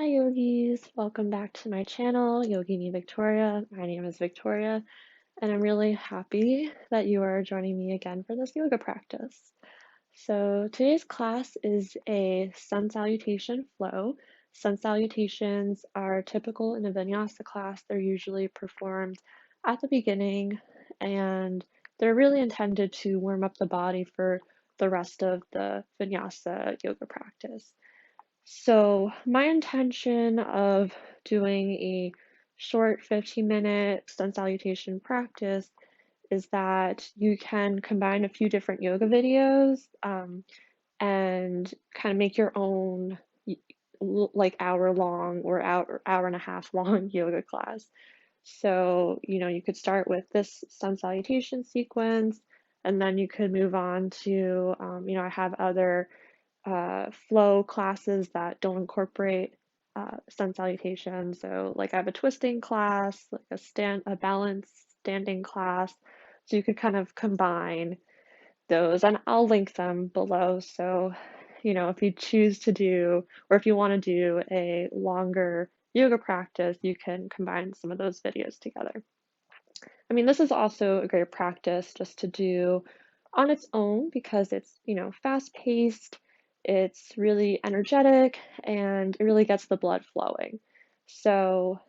yogis, welcome back to my channel, Yogini Victoria. My name is Victoria, and I'm really happy that you are joining me again for this yoga practice. So today's class is a sun salutation flow. Sun salutations are typical in a vinyasa class. They're usually performed at the beginning, and they're really intended to warm up the body for the rest of the vinyasa yoga practice. So my intention of doing a short 15-minute sun salutation practice is that you can combine a few different yoga videos and kind of make your own like hour long or hour and a half long yoga class. So, you could start with this sun salutation sequence, and then you could move on to, I have other flow classes that don't incorporate sun salutation. So like I have a twisting class, like a balance standing class. So you could kind of combine those, and I'll link them below. So, if you choose to do, or if you want to do a longer yoga practice, you can combine some of those videos together. I mean, this is also a great practice just to do on its own because it's, fast paced, it's really energetic, and it really gets the blood flowing. So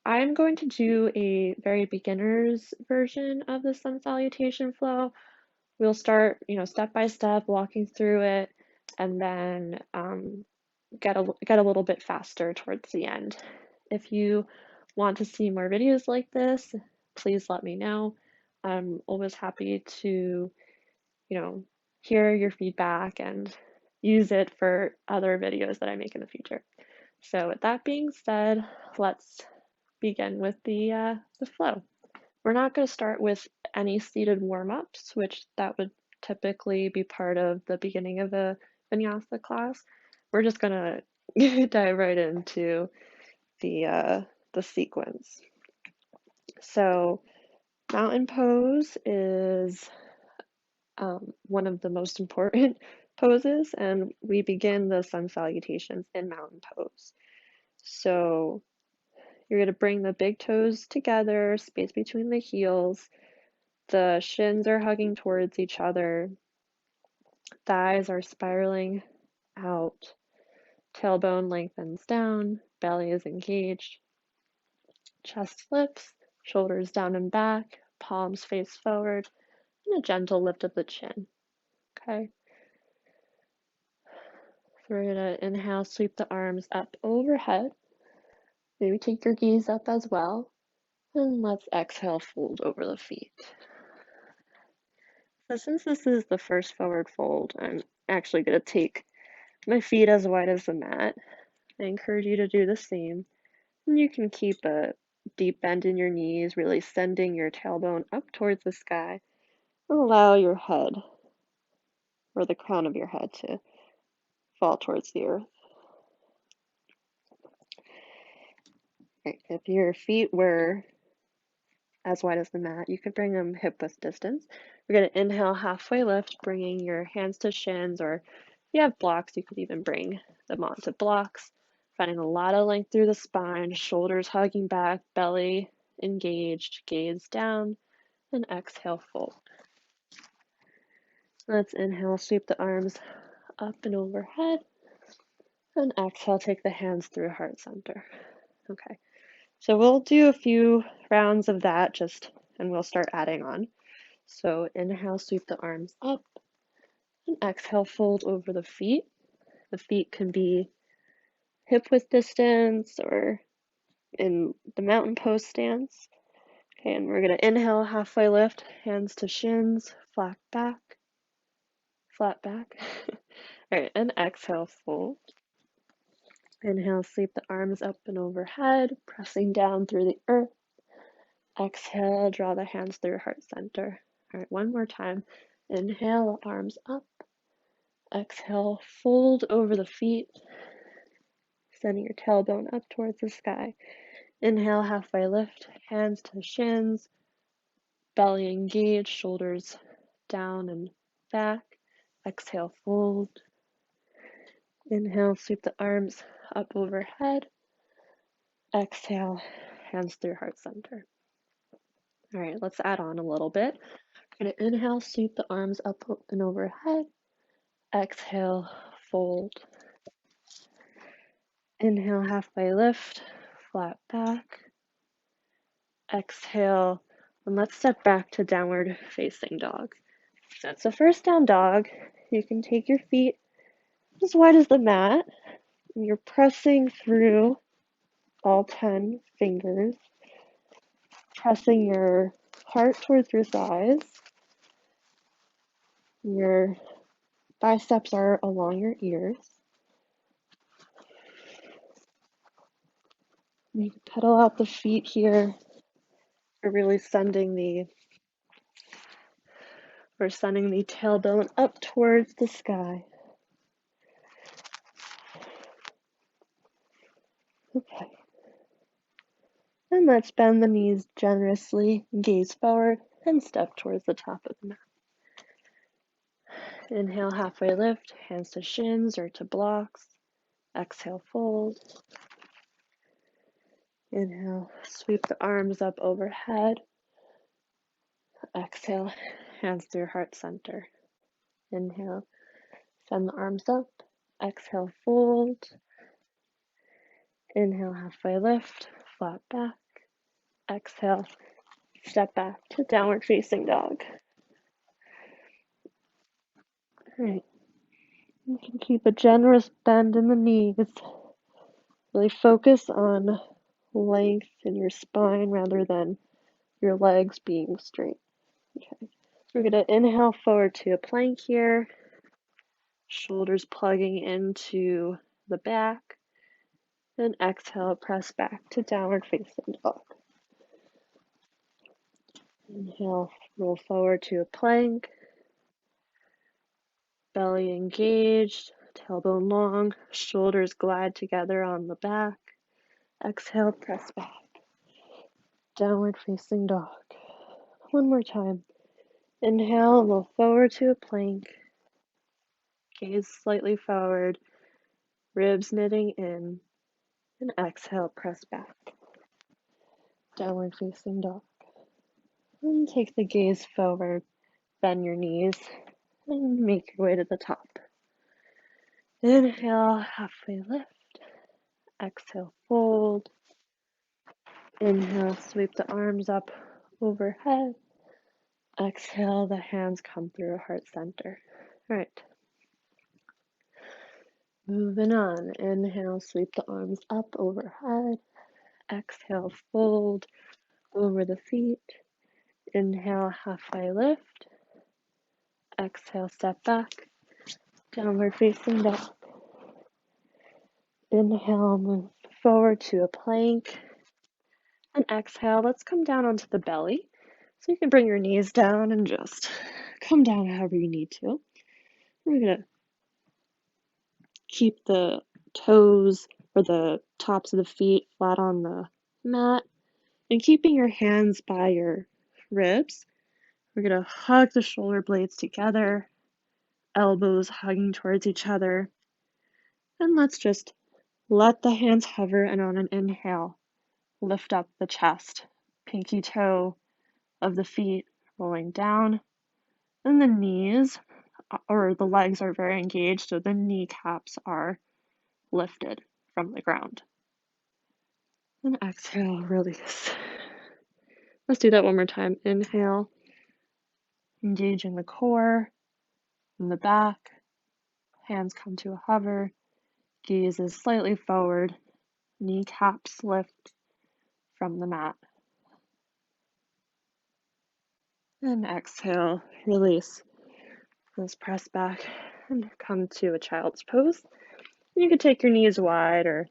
I'm going to do a very beginner's version of the sun salutation flow. We'll start, step by step, walking through it, and then get a little bit faster towards the end. If you want to see more videos like this, please let me know. I'm always happy to, hear your feedback and use it for other videos that I make in the future. So with that being said, let's begin with the flow. We're not going to start with any seated warm-ups, which that would typically be part of the beginning of a vinyasa class. We're just going to dive right into the sequence. So mountain pose is one of the most important poses, and we begin the sun salutations in mountain pose. So you're going to bring the big toes together, space between the heels. The shins are hugging towards each other. Thighs are spiraling out. Tailbone lengthens down. Belly is engaged. Chest lifts. Shoulders down and back. Palms face forward. And a gentle lift of the chin. Okay. So we're going to inhale, sweep the arms up overhead. Maybe take your gaze up as well. And let's exhale, fold over the feet. So since this is the first forward fold, I'm actually going to take my feet as wide as the mat. I encourage you to do the same. And you can keep a deep bend in your knees, really sending your tailbone up towards the sky. And allow your head, or the crown of your head, to fall towards the earth. Right. If your feet were as wide as the mat, you could bring them hip width distance. We're going to inhale, halfway lift, bringing your hands to shins, or if you have blocks, you could even bring them onto blocks. Finding a lot of length through the spine, shoulders hugging back, belly engaged, gaze down, and exhale, fold. Let's inhale, sweep the arms up and overhead, and exhale, take the hands through heart center. Okay, so we'll do a few rounds of that and we'll start adding on. So inhale, sweep the arms up, and exhale, fold over the feet. The feet can be hip width distance or in the mountain pose stance. Okay, and we're going to inhale, halfway lift, hands to shins, flat back. All right, and exhale, fold. Inhale, sweep the arms up and overhead, pressing down through the earth. Exhale, draw the hands through heart center. All right, one more time. Inhale, arms up. Exhale, fold over the feet, sending your tailbone up towards the sky. Inhale, halfway lift, hands to shins, belly engaged, shoulders down and back. Exhale, fold. Inhale, sweep the arms up overhead. Exhale, hands through heart center. All right, let's add on a little bit. We're gonna inhale, sweep the arms up and overhead. Exhale, fold. Inhale, halfway lift, flat back. Exhale, and let's step back to downward facing dog. That's a first down dog. You can take your feet as wide as the mat. And you're pressing through all 10 fingers, pressing your heart towards your thighs. Your biceps are along your ears. You can pedal out the feet here. We're really sending the tailbone up towards the sky. Okay. And let's bend the knees generously, gaze forward, and step towards the top of the mat. Inhale, halfway lift, hands to shins or to blocks. Exhale, fold. Inhale, sweep the arms up overhead. Exhale, hands through heart center. Inhale, send the arms up. Exhale, fold. Inhale, halfway lift, flat back. Exhale, step back to downward facing dog. All right. You can keep a generous bend in the knees. Really focus on length in your spine rather than your legs being straight. Okay. We're going to inhale forward to a plank here. Shoulders plugging into the back. And exhale, press back to downward facing dog. Inhale, roll forward to a plank. Belly engaged, tailbone long, shoulders glide together on the back. Exhale, press back. Downward facing dog. One more time. Inhale, roll forward to a plank. Gaze slightly forward, ribs knitting in. And exhale, press back. Downward facing dog. And take the gaze forward, bend your knees, and make your way to the top. Inhale, halfway lift. Exhale, fold. Inhale, sweep the arms up overhead. Exhale, the hands come through heart center. All right. Moving on. Inhale, sweep the arms up overhead. Exhale, fold over the feet. Inhale, halfway lift. Exhale, step back. Downward facing dog. Inhale, move forward to a plank. And exhale, let's come down onto the belly. So you can bring your knees down and just come down however you need to. We're going to keep the toes or the tops of the feet flat on the mat. And keeping your hands by your ribs, we're going to hug the shoulder blades together, elbows hugging towards each other. And let's just let the hands hover, and on an inhale, lift up the chest, pinky toe of the feet rolling down, and the knees or the legs are very engaged, so the kneecaps are lifted from the ground. And exhale, release. Let's do that one more time. Inhale, engaging the core and the back. Hands come to a hover. Gaze is slightly forward. Kneecaps lift from the mat. And exhale, release. Let's press back and come to a child's pose. You can take your knees wide or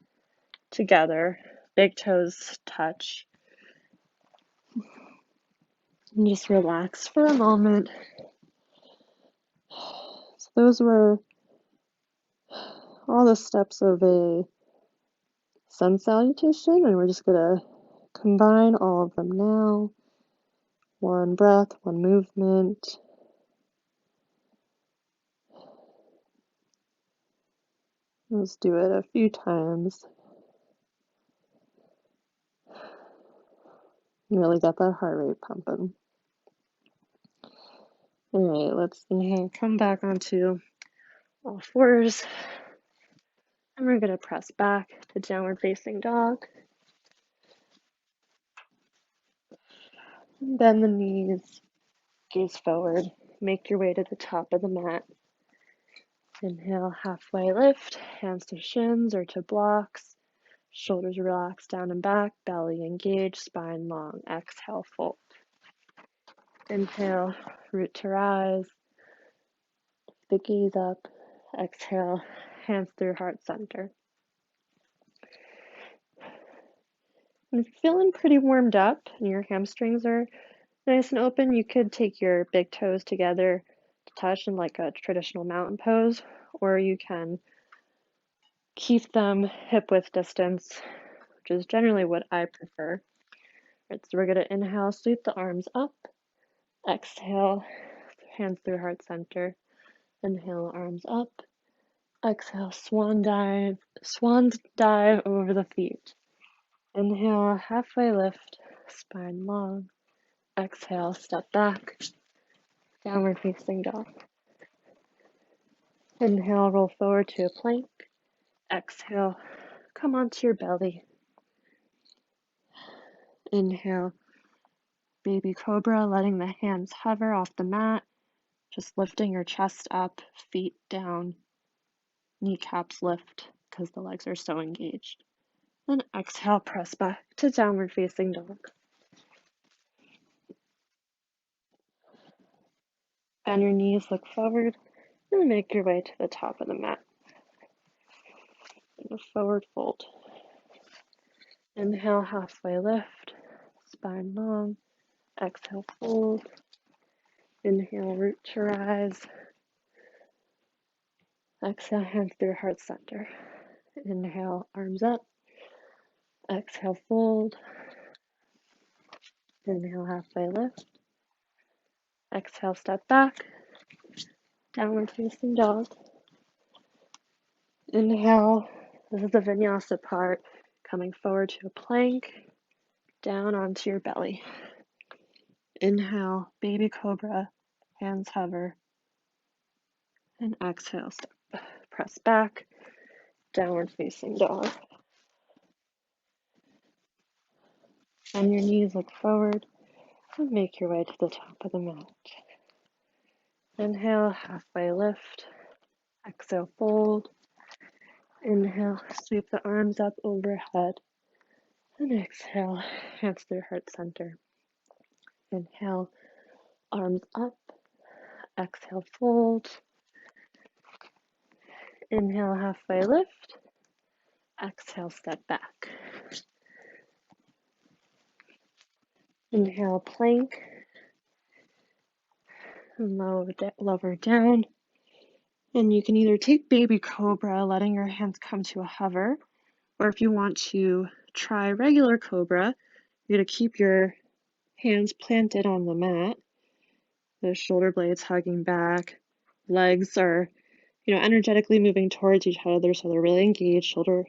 together. Big toes touch. And just relax for a moment. So those were all the steps of a sun salutation, and we're just going to combine all of them now. One breath, one movement. Let's do it a few times. Really get that heart rate pumping. Alright, let's inhale, come back onto all fours. And we're going to press back to downward facing dog. Bend the knees, gaze forward. Make your way to the top of the mat. Inhale, halfway lift, hands to shins or to blocks. Shoulders relax down and back, belly engaged, spine long. Exhale, fold. Inhale, root to rise. The gaze up. Exhale, hands through heart center. And if you're feeling pretty warmed up and your hamstrings are nice and open, you could take your big toes together to touch in like a traditional mountain pose, or you can keep them hip width distance, which is generally what I prefer. Right, so we're going to inhale, sweep the arms up. Exhale, hands through heart center. Inhale, arms up. Exhale, swan dive over the feet. Inhale, halfway lift, spine long. Exhale, step back, downward facing dog. Inhale, roll forward to a plank. Exhale, come onto your belly. Inhale, baby cobra, letting the hands hover off the mat, just lifting your chest up, feet down, kneecaps lift because the legs are so engaged. Then exhale, press back to downward facing dog. Bend your knees, look forward, and make your way to the top of the mat. And a forward fold. Inhale, halfway lift, spine long. Exhale, fold. Inhale, root to rise. Exhale, hands through heart center. Inhale, arms up. Exhale, fold. Inhale, halfway lift. Exhale, step back. Downward facing dog. Inhale, this is the vinyasa part. Coming forward to a plank. Down onto your belly. Inhale, baby cobra. Hands hover. And exhale, step. Press back. Downward facing dog. Bend your knees, look forward, and make your way to the top of the mat. Inhale, halfway lift. Exhale, fold. Inhale, sweep the arms up overhead. And exhale, hands through heart center. Inhale, arms up. Exhale, fold. Inhale, halfway lift. Exhale, step back. Inhale, plank. And lower down. And you can either take baby cobra, letting your hands come to a hover, or if you want to try regular cobra, you're going to keep your hands planted on the mat, the shoulder blades hugging back, legs are, energetically moving towards each other, so they're really engaged, not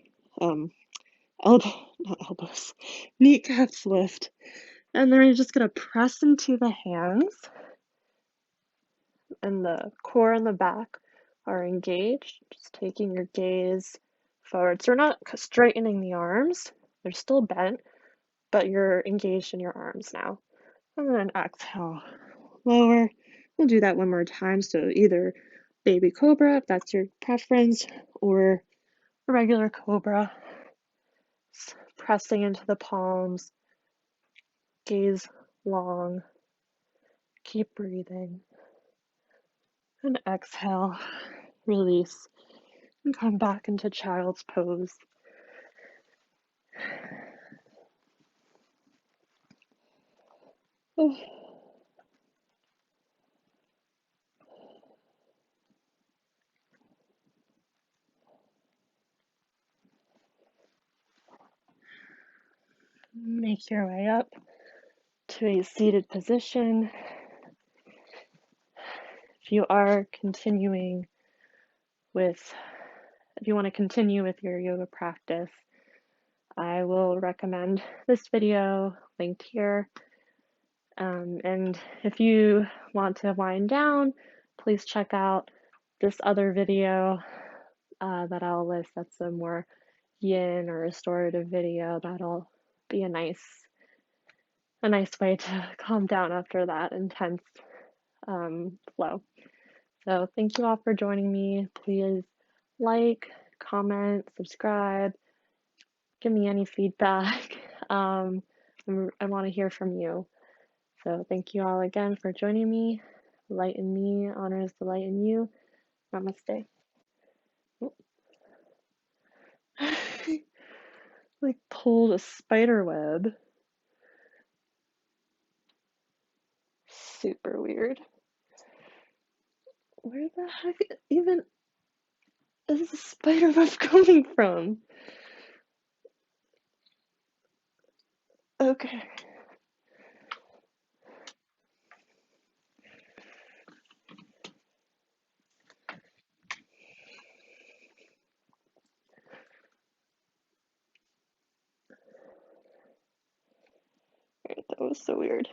elbows, kneecaps lift, and then you're just going to press into the hands, and the core and the back are engaged, just taking your gaze forward. So we're not straightening the arms, they're still bent, but you're engaged in your arms now. And then exhale, lower. We'll do that one more time. So either baby cobra, if that's your preference, or a regular cobra. Pressing into the palms, gaze long, keep breathing. And exhale, release, and come back into child's pose. Make your way up to a seated position. If you are continuing with if you want to continue with your yoga practice, I will recommend this video linked here. And if you want to wind down, please check out this other video that I'll list. That's a more yin or restorative video. That'll be a nice way to calm down after that intense flow. So thank you all for joining me. Please like, comment, subscribe, give me any feedback. I want to hear from you. So thank you all again for joining me. Light in me honors the light in you. Namaste. Like pulled a spider web. Super weird. Where the heck even is the spider web coming from? Okay. Alright, that was so weird.